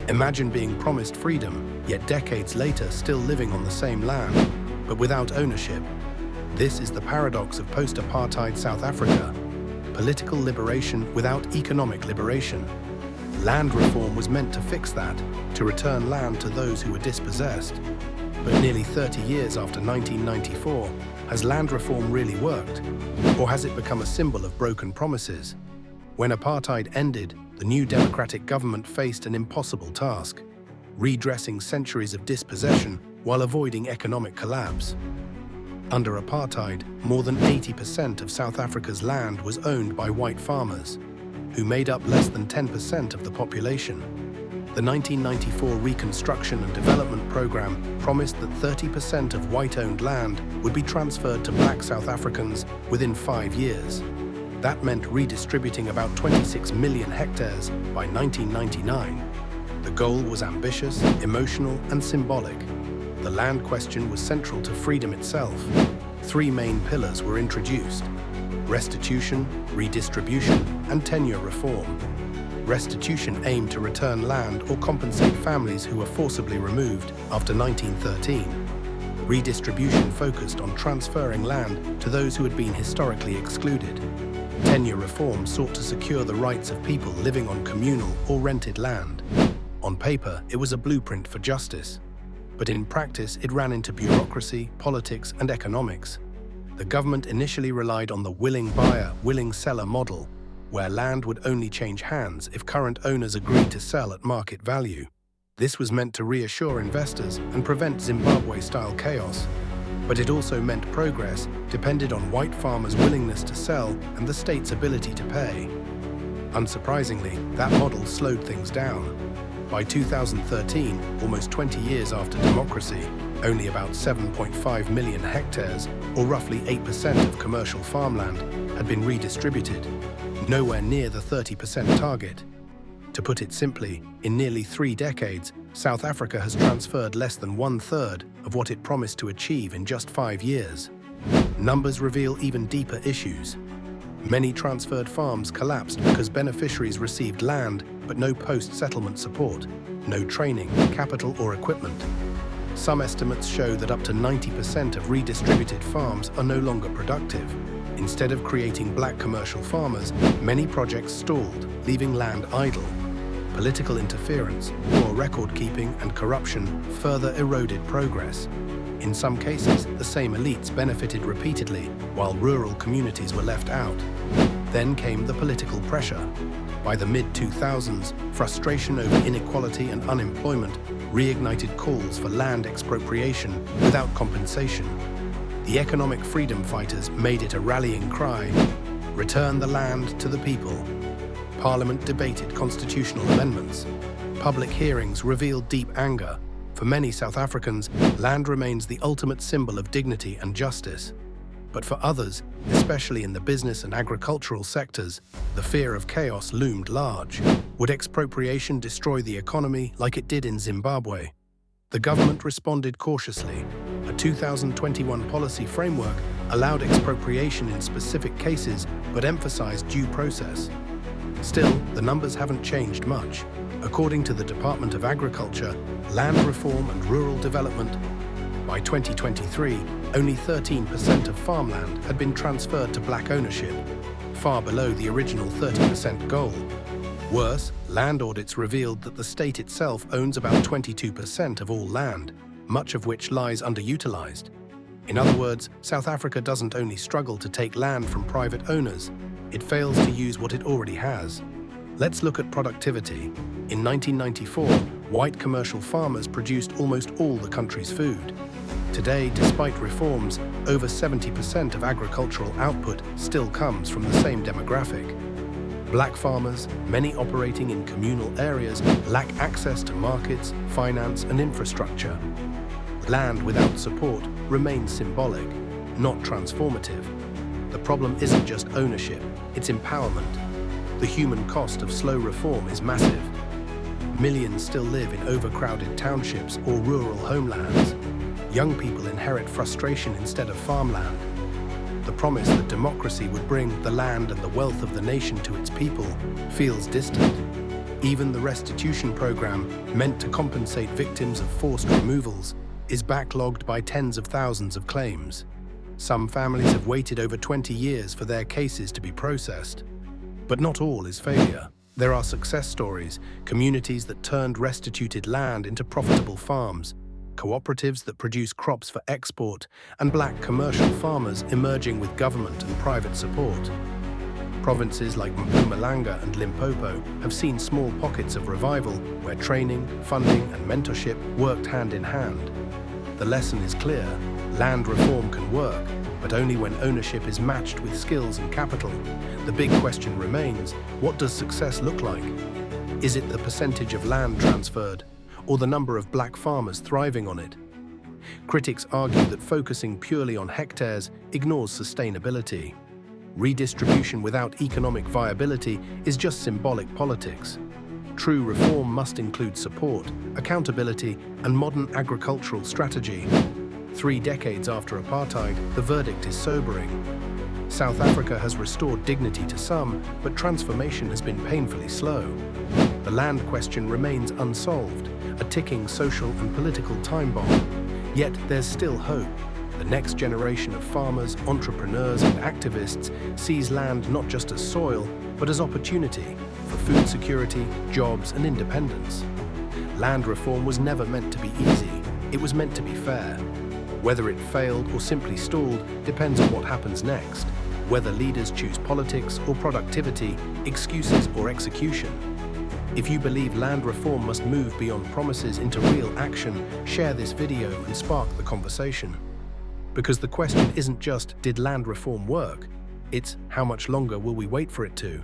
Imagine being promised freedom, yet decades later still living on the same land, but without ownership. This is the paradox of post-apartheid South Africa. Political liberation without economic liberation. Land reform was meant to fix that, to return land to those who were dispossessed. But nearly 30 years after 1994, has land reform really worked? Or has it become a symbol of broken promises? When apartheid ended, the new democratic government faced an impossible task: redressing centuries of dispossession while avoiding economic collapse. Under apartheid, more than 80% of South Africa's land was owned by white farmers, who made up less than 10% of the population. The 1994 Reconstruction and Development Program promised that 30% of white-owned land would be transferred to black South Africans within 5 years. That meant redistributing about 26 million hectares by 1999. The goal was ambitious, emotional, and symbolic. The land question was central to freedom itself. 3 main pillars were introduced: restitution, redistribution, and tenure reform. Restitution aimed to return land or compensate families who were forcibly removed after 1913. Redistribution focused on transferring land to those who had been historically excluded. Tenure reform sought to secure the rights of people living on communal or rented land. On paper, it was a blueprint for justice. But in practice, it ran into bureaucracy, politics, and economics. The government initially relied on the willing buyer, willing seller model, where land would only change hands if current owners agreed to sell at market value. This was meant to reassure investors and prevent Zimbabwe-style chaos. But it also meant progress depended on white farmers' willingness to sell and the state's ability to pay. Unsurprisingly, that model slowed things down. By 2013, almost 20 years after democracy, only about 7.5 million hectares, or roughly 8% of commercial farmland, had been redistributed, nowhere near the 30% target. To put it simply, in nearly 3 decades, South Africa has transferred less than 1/3 of what it promised to achieve in just 5 years. Numbers reveal even deeper issues. Many transferred farms collapsed because beneficiaries received land but no post-settlement support, no training, capital, or equipment. Some estimates show that up to 90% of redistributed farms are no longer productive. Instead of creating black commercial farmers, many projects stalled, leaving land idle. Political interference, poor record-keeping, and corruption further eroded progress. In some cases, the same elites benefited repeatedly, while rural communities were left out. Then came the political pressure. By the mid-2000s, frustration over inequality and unemployment reignited calls for land expropriation without compensation. The economic freedom fighters made it a rallying cry: return the land to the people. Parliament debated constitutional amendments. Public hearings revealed deep anger. For many South Africans, land remains the ultimate symbol of dignity and justice. But for others, especially in the business and agricultural sectors, the fear of chaos loomed large. Would expropriation destroy the economy like it did in Zimbabwe? The government responded cautiously. A 2021 policy framework allowed expropriation in specific cases, but emphasized due process. Still, the numbers haven't changed much. According to the Department of Agriculture, Land Reform and Rural Development, by 2023, only 13% of farmland had been transferred to black ownership, far below the original 30% goal. Worse, land audits revealed that the state itself owns about 22% of all land, much of which lies underutilized. In other words, South Africa doesn't only struggle to take land from private owners, it fails to use what it already has. Let's look at productivity. In 1994, white commercial farmers produced almost all the country's food. Today, despite reforms, over 70% of agricultural output still comes from the same demographic. Black farmers, many operating in communal areas, lack access to markets, finance, and infrastructure. Land without support remains symbolic, not transformative. The problem isn't just ownership, it's empowerment. The human cost of slow reform is massive. Millions still live in overcrowded townships or rural homelands. Young people inherit frustration instead of farmland. The promise that democracy would bring the land and the wealth of the nation to its people feels distant. Even the restitution program, meant to compensate victims of forced removals, is backlogged by tens of thousands of claims. Some families have waited over 20 years for their cases to be processed. But not all is failure. There are success stories, communities that turned restituted land into profitable farms, cooperatives that produce crops for export, and black commercial farmers emerging with government and private support. Provinces like Mpumalanga and Limpopo have seen small pockets of revival where training, funding, and mentorship worked hand in hand. The lesson is clear: land reform can work, but only when ownership is matched with skills and capital. The big question remains: what does success look like? Is it the percentage of land transferred, or the number of black farmers thriving on it? Critics argue that focusing purely on hectares ignores sustainability. Redistribution without economic viability is just symbolic politics. True reform must include support, accountability, and modern agricultural strategy. 3 decades after apartheid, the verdict is sobering. South Africa has restored dignity to some, but transformation has been painfully slow. The land question remains unsolved, a ticking social and political time bomb. Yet there's still hope. The next generation of farmers, entrepreneurs, and activists sees land not just as soil, but as opportunity for food security, jobs, and independence. Land reform was never meant to be easy. It was meant to be fair. Whether it failed or simply stalled depends on what happens next. Whether leaders choose politics or productivity, excuses or execution. If you believe land reform must move beyond promises into real action, share this video and spark the conversation. Because the question isn't just, did land reform work? It's, how much longer will we wait for it to?